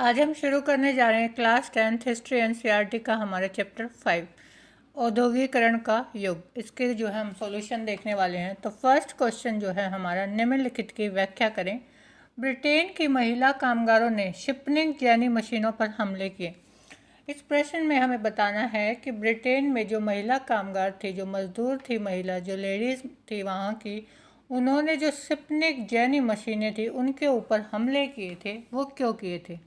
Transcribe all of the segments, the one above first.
आज हम शुरू करने जा रहे हैं क्लास 10th हिस्ट्री एनसीईआरटी का हमारा चैप्टर 5 औद्योगिकरण का युग। इसके जो है हम सॉल्यूशन देखने वाले हैं। तो फर्स्ट क्वेश्चन जो है हमारा, निम्नलिखित की व्याख्या करें। ब्रिटेन की महिला कामगारों ने शिपनिंग यानी मशीनों पर हमले किए। इस प्रश्न में हमें बताना है कि ब्रिटेन में जो महिला कामगार थी, जो मजदूर थी, महिला जो लेडीज़ थी वहाँ की, उन्होंने जो शिपनिंग जैनी मशीनें थी उनके ऊपर हमले किए थे, वो क्यों किए थे।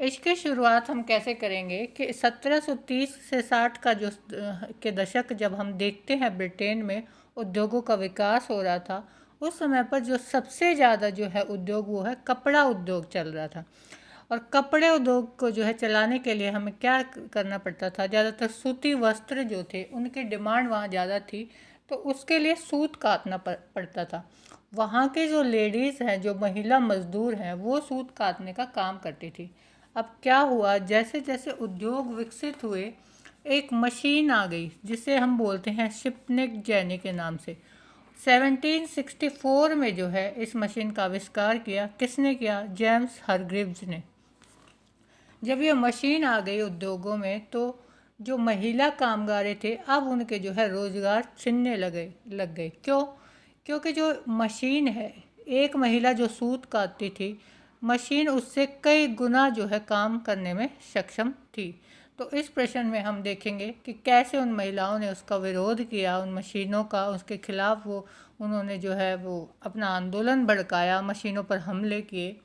इसकी शुरुआत हम कैसे करेंगे कि 1730 से 60 का जो के दशक जब हम देखते हैं ब्रिटेन में उद्योगों का विकास हो रहा था, उस समय पर जो सबसे ज़्यादा जो है उद्योग वो है कपड़ा उद्योग चल रहा था। और कपड़े उद्योग को जो है चलाने के लिए हमें क्या करना पड़ता था, ज़्यादातर सूती वस्त्र जो थे उनकी डिमांड वहाँ ज़्यादा थी, तो उसके लिए सूत काटना पड़ता था। वहाँ के जो लेडीज़ हैं, जो महिला मजदूर हैं, वो सूत काटने का काम करती थी। अब क्या हुआ, जैसे जैसे उद्योग विकसित हुए एक मशीन आ गई जिसे हम बोलते हैं शिपनिंग जैनी के नाम से। 1764 में जो है इस मशीन का आविष्कार किया। किसने किया? जेम्स हारग्रीव्स ने। जब ये मशीन आ गई उद्योगों में तो जो महिला कामगारे थे अब उनके जो है रोज़गार छिनने लग गए। क्यों? क्योंकि जो मशीन है, एक महिला जो सूत काटती थी, मशीन उससे कई गुना जो है काम करने में सक्षम थी। तो इस प्रश्न में हम देखेंगे कि कैसे उन महिलाओं ने उसका विरोध किया, उन मशीनों का, उसके खिलाफ उन्होंने जो है वो अपना आंदोलन भड़काया, मशीनों पर हमले किए।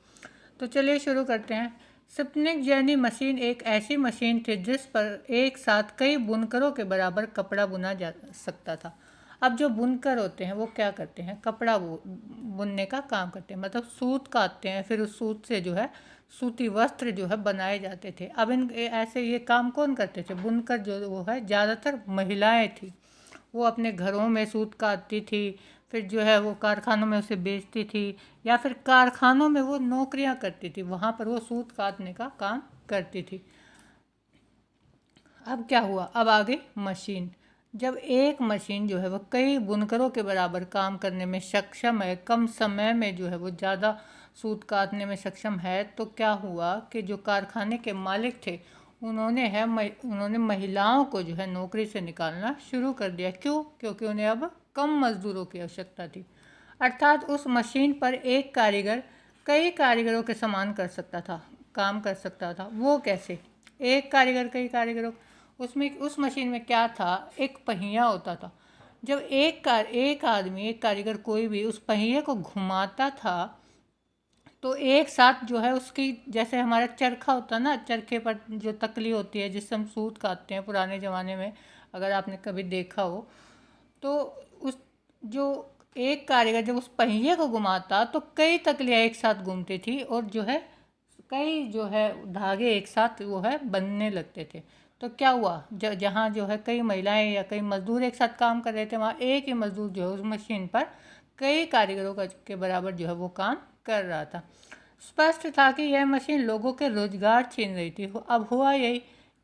तो चलिए शुरू करते हैं। शिपनिंग जैनी मशीन एक ऐसी मशीन थी जिस पर एक साथ कई बुनकरों के बराबर कपड़ा बुना जा सकता था। अब जो बुनकर होते हैं वो क्या करते हैं? कपड़ा बुनने का काम करते हैं, मतलब सूत काटते हैं, फिर उस सूत से जो है सूती वस्त्र जो है बनाए जाते थे। अब ऐसे ये काम कौन करते थे? बुनकर जो वो है ज़्यादातर महिलाएं थी। वो अपने घरों में सूत काटती थी, फिर जो है वो कारखानों में उसे बेचती थी, या फिर कारखानों में वो नौकरियां करती थी, वहाँ पर वो सूत काटने का काम करती थी। अब क्या हुआ? अब आ गई मशीन। जब एक मशीन जो है वो कई बुनकरों के बराबर काम करने में सक्षम है, कम समय में जो है वो ज़्यादा सूत काटने में सक्षम है, तो क्या हुआ कि जो कारखाने के मालिक थे उन्होंने महिलाओं को जो है नौकरी से निकालना शुरू कर दिया। क्यों? क्योंकि उन्हें अब कम मजदूरों की आवश्यकता थी। अर्थात उस मशीन पर एक कारीगर कई कारीगरों के समान काम कर सकता था। वो कैसे? एक कारीगर कई कारीगरों, उस मशीन में क्या था? एक पहिया होता था। जब एक आदमी, एक कारीगर कोई भी उस पहिए को घुमाता था तो एक साथ जो है उसकी, जैसे हमारा चरखा होता है ना, चरखे पर जो तकली होती है जिससे हम सूत काटते हैं पुराने ज़माने में, अगर आपने कभी देखा हो, तो उस जो एक कारीगर जब उस पहिए को घुमाता तो कई तकलियाँ एक साथ घूमती थी और जो है कई जो है धागे एक साथ वो है बनने लगते थे। तो क्या हुआ, जहाँ जो है कई महिलाएं या कई मजदूर एक साथ काम कर रहे थे, वहाँ एक ही मजदूर जो है उस मशीन पर कई कारीगरों के बराबर जो है वो काम कर रहा था। स्पष्ट था कि यह मशीन लोगों के रोजगार छीन रही थी। अब हुआ यही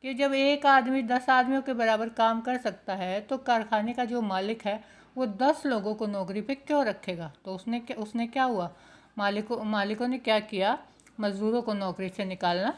कि जब एक आदमी 10 आदमियों के बराबर काम कर सकता है तो कारखाने का जो मालिक है वो 10 लोगों को नौकरी पे क्यों रखेगा। तो उसने क्या हुआ, मालिकों ने क्या किया, मज़दूरों को नौकरी से निकालना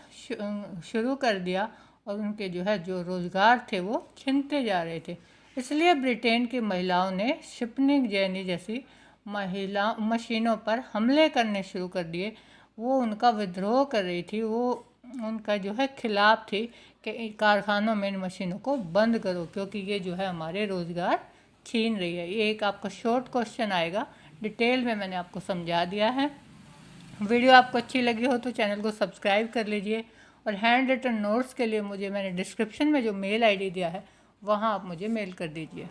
शुरू कर दिया और उनके जो रोज़गार थे वो छिनते जा रहे थे। इसलिए ब्रिटेन की महिलाओं ने शिपनिंग जैनी जैसी महिला मशीनों पर हमले करने शुरू कर दिए। वो उनका विद्रोह कर रही थी, वो उनका जो है खिलाफ थी कि कारखानों में इन मशीनों को बंद करो, क्योंकि ये जो है हमारे रोज़गार छीन रही है। ये एक आपका शॉर्ट क्वेश्चन आएगा, डिटेल में मैंने आपको समझा दिया है। वीडियो आपको अच्छी लगी हो तो चैनल को सब्सक्राइब कर लीजिए, और हैंड रिटन नोट्स के लिए मैंने डिस्क्रिप्शन में जो मेल आईडी दिया है वहाँ आप मुझे मेल कर दीजिए।